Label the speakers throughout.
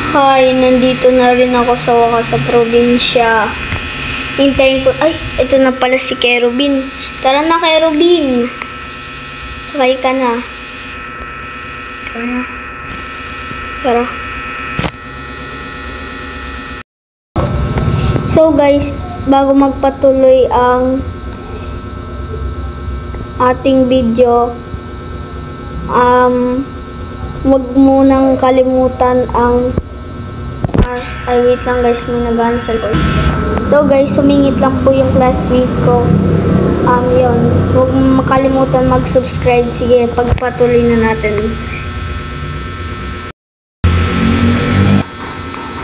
Speaker 1: Hi, nandito na rin ako sa wakas sa probinsya. Hintayin ko, ay, ito na pala si Kerubin. Tara na, Kerubin. Sakay ka na. Tara na. Tara. So guys, bago magpatuloy ang ating video, wag munang kalimutan ang ay wait lang guys, may nag-answer ko. So guys, sumingit lang po yung classmate ko. Yun, huwag makalimutan mag-subscribe. Sige, pagpatuloy na natin.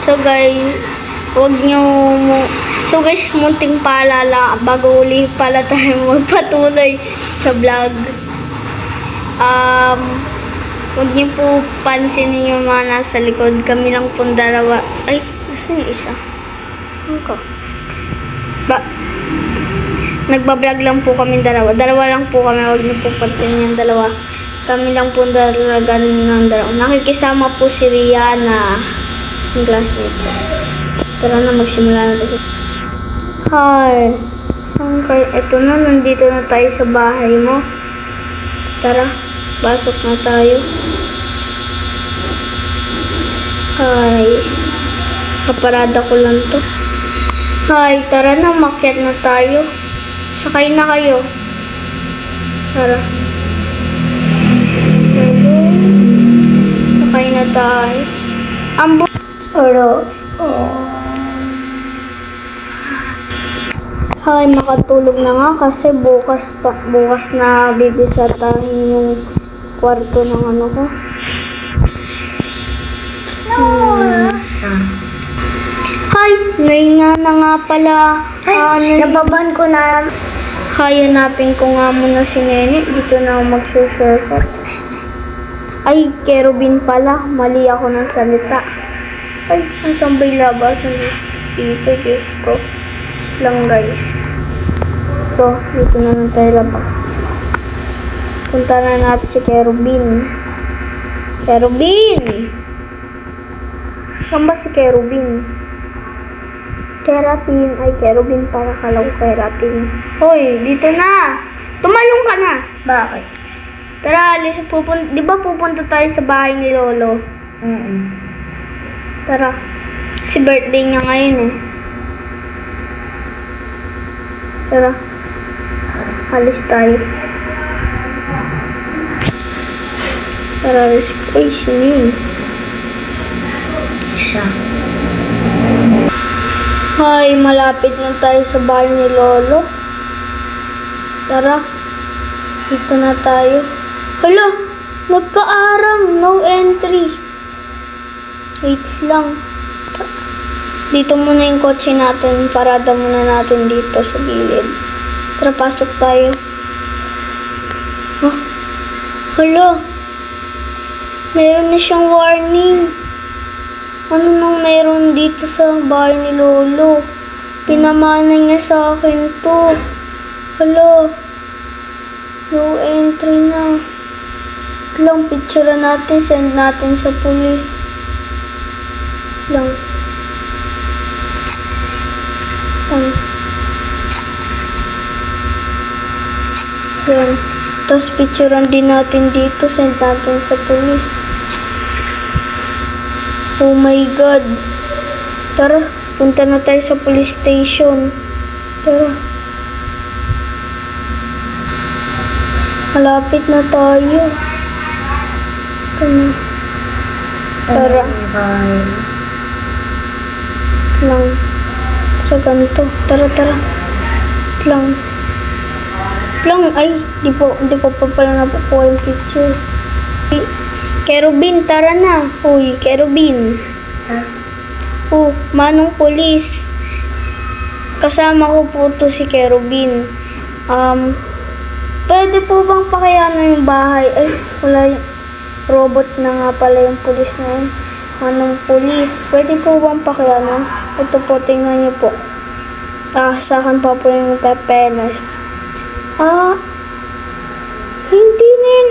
Speaker 1: So guys, so guys, munting paalala bago uli pala tayo magpatuloy sa vlog. Huwag niyo po pansinin yung mga nasa likod. Kami lang pong dalawa. Ay, nasa yung isa? Saan ka? Nagbablog lang po kami dalawa. Dalawa lang po kami. Huwag niyo po pansinin yung dalawa. Kami lang po dalawa. Ganun ng dalawa. Nakikisama po si Rihanna, yung classmate ko. Tara na, magsimula na tayo. Hi. Saan kayo? Eto na, nandito na tayo sa bahay mo. Tara, pasok na tayo. Hi. Kaparada ko lang to. Hi, tara na, makyat na tayo. Sakay na kayo. Tara. Sakay na tayo. Hi, makatulog na nga kasi bukas na bibisatahin yung kwarto ng ano ko. Hi, ngayon na nga pala.
Speaker 2: Nababan ko na.
Speaker 1: Hi, hanapin ko nga muna si Nene. Dito na ako mag-shortcut. Ay, Kerubin pala. Mali ako ng salita. Ay, nasan ba yung labasan dito? Diyos ko. Lang guys. Ito, dito na lang tayo labas. Punta na natin si Kerubin. Kerubin! Saan ba si Kerubin? Keratin. Ay, Kerubin para kalaw Keratin. Hoy, dito na! Tumalong ka na!
Speaker 2: Bakit?
Speaker 1: Tara, alis. Di ba pupunta tayo sa bahay ni Lolo? Tara. Si birthday niya ngayon eh. Tara. Alis tayo. Tara, alis. Uy, sino yun?
Speaker 2: Siya.
Speaker 1: Hi, malapit na tayo sa bahay ni Lolo. Tara. Dito na tayo. Hala, nagkaarang. No entry. Wait lang. Dito muna yung kotse natin. Parada muna natin dito sa gilid. Tara, pasok tayo. Oh, hala. Meron na siyang warning. Ano nang meron dito sa bahay ni Lolo? Pinamana niya sa akin to. Hala. No entry na. Lang, picture natin. Send natin sa police. Lang. Yan. Tapos picturean din natin dito. Send natin sa police. Oh my God. Tara, punta na tayo sa police station. Tara. Malapit na tayo. Tara. Lang. Tara, ganito. Tara. Lang. Ay, di ko pa pala napukuha yung picture. Kerubin, tara na. Uy, Kerubin. Oh, manong polis. Kasama ko po to si Kerubin. Pwede po bang pakiano yung bahay? Ay, wala yung robot na nga pala yung polis na yun. Manong polis. Pwede po bang pakiano? Ito po, tingnan niyo po. Sa akin pa po yung pepeles. Hindi na yun,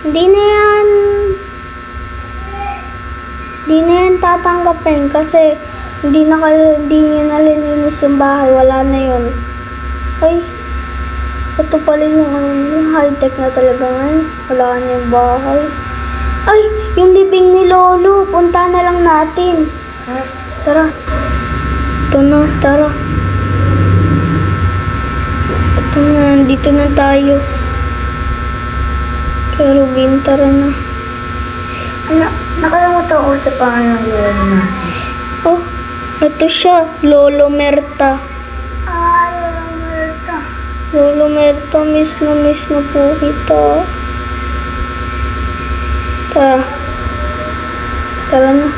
Speaker 1: Hindi na yan Di na yan tatanggapin kasi hindi nyo nalilinis yung bahay. Wala na yun. Ay, ito pala yung high-tech na talaga ngayon. Wala na yung bahay. Ay, yung libing ni Lolo. Punta na lang natin. Tara. Ito na, tara. Ito na, dito na tayo. Kaya Rubin, tara na.
Speaker 2: Nakalimutan ko sa pangalan ng lolo natin.
Speaker 1: Oh, ito siya. Lolo Merta.
Speaker 2: Lolo Merta.
Speaker 1: Lolo Merta, miss na po kita. Tara. Tara na.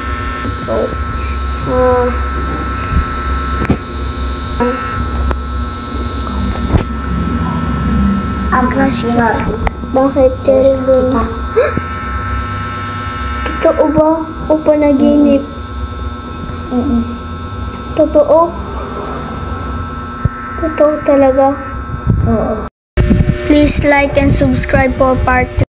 Speaker 2: Ang sinag.
Speaker 1: Bakit terrible? Totoo ba? O panaginip? Totoo? Totoo talaga?
Speaker 2: Oo.
Speaker 1: Please like and subscribe for part 2.